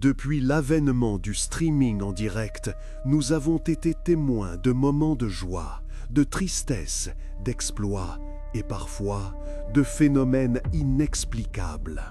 Depuis l'avènement du streaming en direct, nous avons été témoins de moments de joie, de tristesse, d'exploits et parfois de phénomènes inexplicables.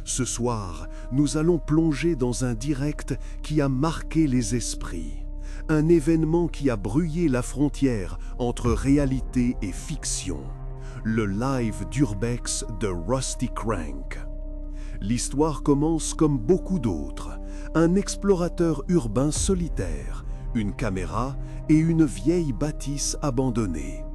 Ce soir, nous allons plonger dans un direct qui a marqué les esprits, un événement qui a brouillé la frontière entre réalité et fiction, le live d'Urbex de Rusty Crank. L'histoire commence comme beaucoup d'autres, un explorateur urbain solitaire, une caméra et une vieille bâtisse abandonnée.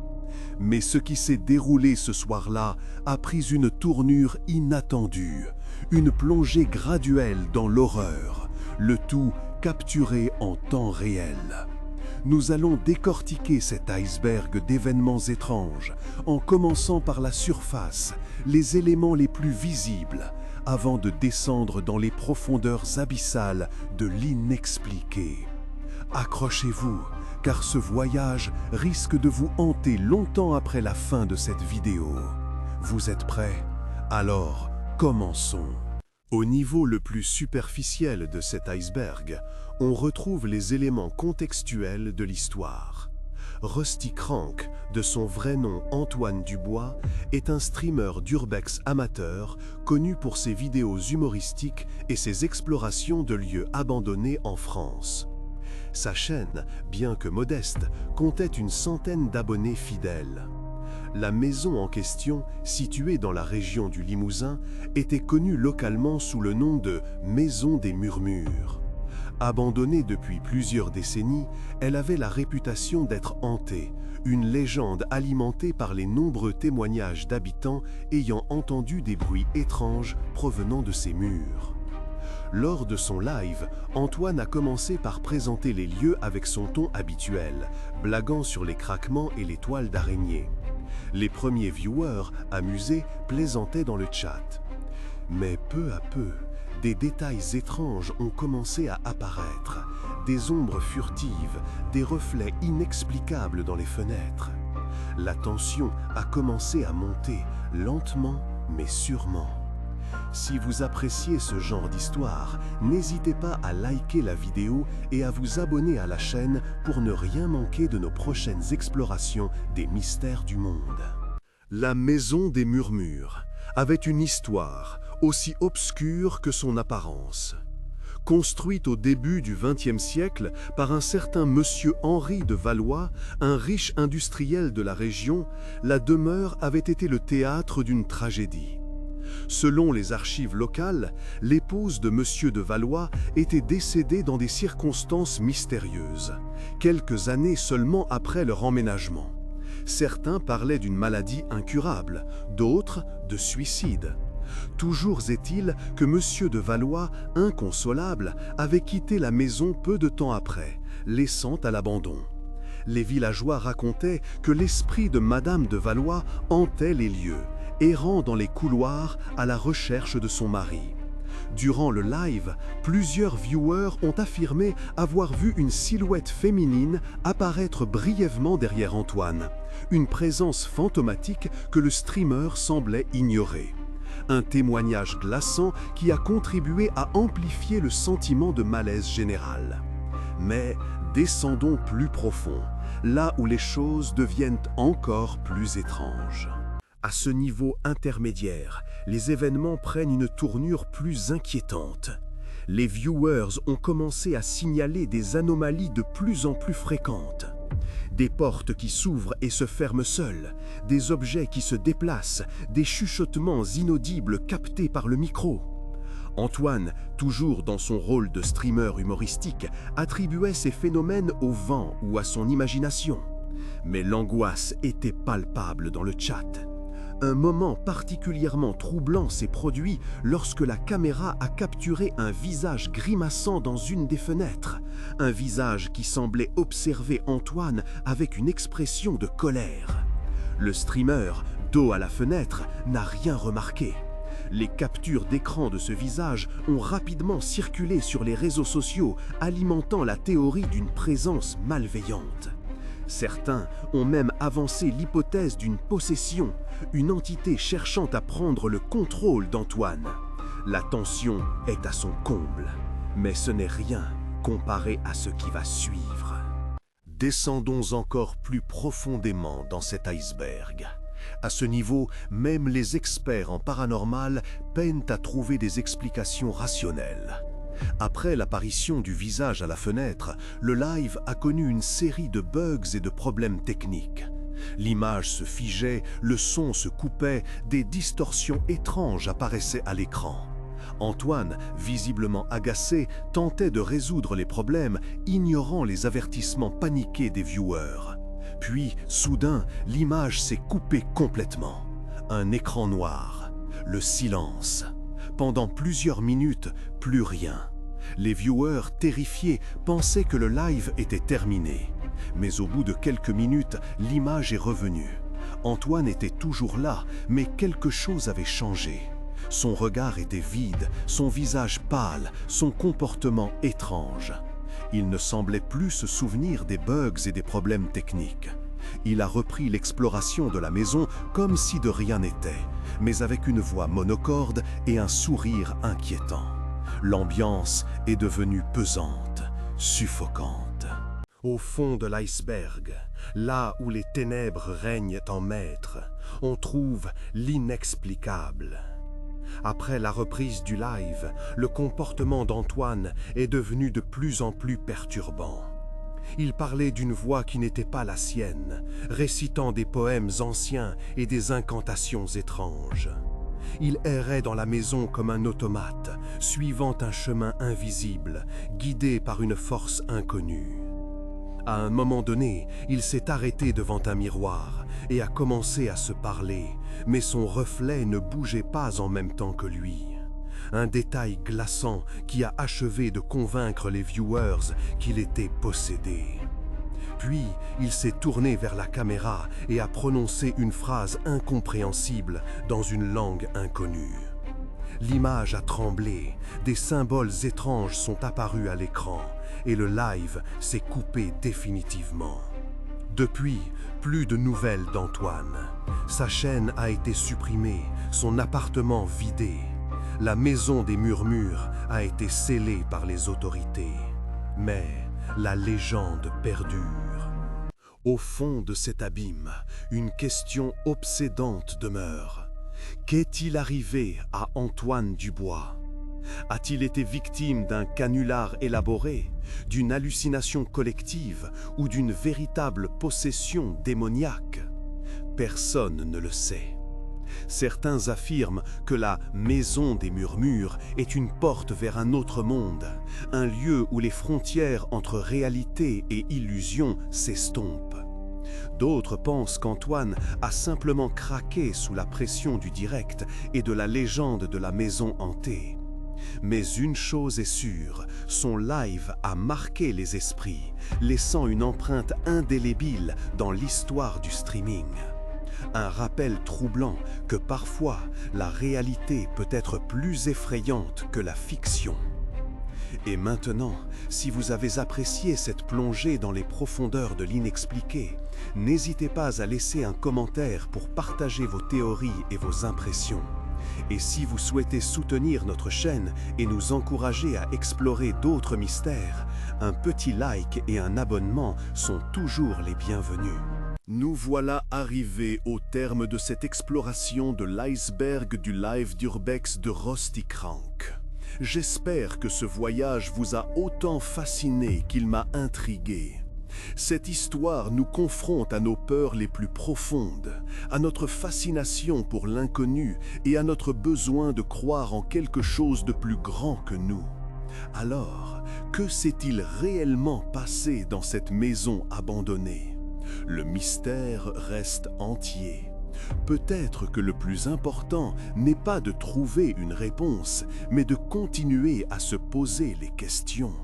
Mais ce qui s'est déroulé ce soir-là a pris une tournure inattendue, une plongée graduelle dans l'horreur, le tout capturé en temps réel. Nous allons décortiquer cet iceberg d'événements étranges, en commençant par la surface, les éléments les plus visibles, avant de descendre dans les profondeurs abyssales de l'inexpliqué. Accrochez-vous, car ce voyage risque de vous hanter longtemps après la fin de cette vidéo. Vous êtes prêts? Alors, commençons. Au niveau le plus superficiel de cet iceberg, on retrouve les éléments contextuels de l'histoire. Rusty Crank, de son vrai nom Antoine Dubois, est un streamer d'urbex amateur connu pour ses vidéos humoristiques et ses explorations de lieux abandonnés en France. Sa chaîne, bien que modeste, comptait une centaine d'abonnés fidèles. La maison en question, située dans la région du Limousin, était connue localement sous le nom de Maison des Murmures. Abandonnée depuis plusieurs décennies, elle avait la réputation d'être hantée, une légende alimentée par les nombreux témoignages d'habitants ayant entendu des bruits étranges provenant de ces murs. Lors de son live, Antoine a commencé par présenter les lieux avec son ton habituel, blaguant sur les craquements et les toiles d'araignée. Les premiers viewers, amusés, plaisantaient dans le chat. Mais peu à peu, des détails étranges ont commencé à apparaître, des ombres furtives, des reflets inexplicables dans les fenêtres. La tension a commencé à monter, lentement mais sûrement. Si vous appréciez ce genre d'histoire, n'hésitez pas à liker la vidéo et à vous abonner à la chaîne pour ne rien manquer de nos prochaines explorations des mystères du monde. La Maison des Murmures avait une histoire aussi obscure que son apparence. Construite au début du XXe siècle par un certain monsieur Henri de Valois, un riche industriel de la région, la demeure avait été le théâtre d'une tragédie. Selon les archives locales, l'épouse de monsieur de Valois était décédée dans des circonstances mystérieuses, quelques années seulement après leur emménagement. Certains parlaient d'une maladie incurable, d'autres de suicide. Toujours est-il que monsieur de Valois, inconsolable, avait quitté la maison peu de temps après, laissant à l'abandon. Les villageois racontaient que l'esprit de madame de Valois hantait les lieux, errant dans les couloirs à la recherche de son mari. Durant le live, plusieurs viewers ont affirmé avoir vu une silhouette féminine apparaître brièvement derrière Antoine, une présence fantomatique que le streamer semblait ignorer. Un témoignage glaçant qui a contribué à amplifier le sentiment de malaise général. Mais descendons plus profond, là où les choses deviennent encore plus étranges. À ce niveau intermédiaire, les événements prennent une tournure plus inquiétante. Les viewers ont commencé à signaler des anomalies de plus en plus fréquentes. Des portes qui s'ouvrent et se ferment seules, des objets qui se déplacent, des chuchotements inaudibles captés par le micro. Antoine, toujours dans son rôle de streamer humoristique, attribuait ces phénomènes au vent ou à son imagination. Mais l'angoisse était palpable dans le chat. Un moment particulièrement troublant s'est produit lorsque la caméra a capturé un visage grimaçant dans une des fenêtres. Un visage qui semblait observer Antoine avec une expression de colère. Le streamer, dos à la fenêtre, n'a rien remarqué. Les captures d'écran de ce visage ont rapidement circulé sur les réseaux sociaux, alimentant la théorie d'une présence malveillante. Certains ont même avancé l'hypothèse d'une possession, une entité cherchant à prendre le contrôle d'Antoine. La tension est à son comble. Mais ce n'est rien comparé à ce qui va suivre. Descendons encore plus profondément dans cet iceberg. À ce niveau, même les experts en paranormal peinent à trouver des explications rationnelles. Après l'apparition du visage à la fenêtre, le live a connu une série de bugs et de problèmes techniques. L'image se figeait, le son se coupait, des distorsions étranges apparaissaient à l'écran. Antoine, visiblement agacé, tentait de résoudre les problèmes, ignorant les avertissements paniqués des viewers. Puis, soudain, l'image s'est coupée complètement. Un écran noir, le silence. Pendant plusieurs minutes, plus rien. Les viewers, terrifiés, pensaient que le live était terminé. Mais au bout de quelques minutes, l'image est revenue. Antoine était toujours là, mais quelque chose avait changé. Son regard était vide, son visage pâle, son comportement étrange. Il ne semblait plus se souvenir des bugs et des problèmes techniques. Il a repris l'exploration de la maison comme si de rien n'était, mais avec une voix monocorde et un sourire inquiétant. L'ambiance est devenue pesante, suffocante. Au fond de l'iceberg, là où les ténèbres règnent en maître, on trouve l'inexplicable. Après la reprise du live, le comportement d'Antoine est devenu de plus en plus perturbant. Il parlait d'une voix qui n'était pas la sienne, récitant des poèmes anciens et des incantations étranges. Il errait dans la maison comme un automate, suivant un chemin invisible, guidé par une force inconnue. À un moment donné, il s'est arrêté devant un miroir et a commencé à se parler, mais son reflet ne bougeait pas en même temps que lui. Un détail glaçant qui a achevé de convaincre les viewers qu'il était possédé. Puis, il s'est tourné vers la caméra et a prononcé une phrase incompréhensible dans une langue inconnue. L'image a tremblé, des symboles étranges sont apparus à l'écran et le live s'est coupé définitivement. Depuis, plus de nouvelles d'Antoine. Sa chaîne a été supprimée, son appartement vidé. La maison des murmures a été scellée par les autorités. Mais la légende perdure. Au fond de cet abîme, une question obsédante demeure. Qu'est-il arrivé à Antoine Dubois? A-t-il été victime d'un canular élaboré, d'une hallucination collective ou d'une véritable possession démoniaque? Personne ne le sait. Certains affirment que la Maison des Murmures est une porte vers un autre monde, un lieu où les frontières entre réalité et illusion s'estompent. D'autres pensent qu'Antoine a simplement craqué sous la pression du direct et de la légende de la maison hantée. Mais une chose est sûre, son live a marqué les esprits, laissant une empreinte indélébile dans l'histoire du streaming. Un rappel troublant que parfois la réalité peut être plus effrayante que la fiction. Et maintenant, si vous avez apprécié cette plongée dans les profondeurs de l'inexpliqué, n'hésitez pas à laisser un commentaire pour partager vos théories et vos impressions. Et si vous souhaitez soutenir notre chaîne et nous encourager à explorer d'autres mystères, un petit like et un abonnement sont toujours les bienvenus. Nous voilà arrivés au terme de cette exploration de l'iceberg du live d'Urbex de Rusty Crank. J'espère que ce voyage vous a autant fasciné qu'il m'a intrigué. Cette histoire nous confronte à nos peurs les plus profondes, à notre fascination pour l'inconnu et à notre besoin de croire en quelque chose de plus grand que nous. Alors, que s'est-il réellement passé dans cette maison abandonnée? Le mystère reste entier. Peut-être que le plus important n'est pas de trouver une réponse, mais de continuer à se poser les questions.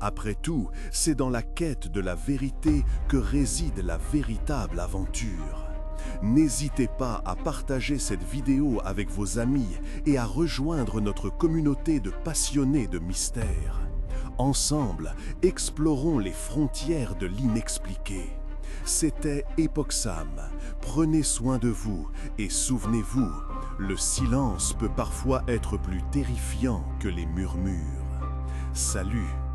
Après tout, c'est dans la quête de la vérité que réside la véritable aventure. N'hésitez pas à partager cette vidéo avec vos amis et à rejoindre notre communauté de passionnés de mystères. Ensemble, explorons les frontières de l'inexpliqué. C'était Epoxam. Prenez soin de vous et souvenez-vous, le silence peut parfois être plus terrifiant que les murmures. Salut!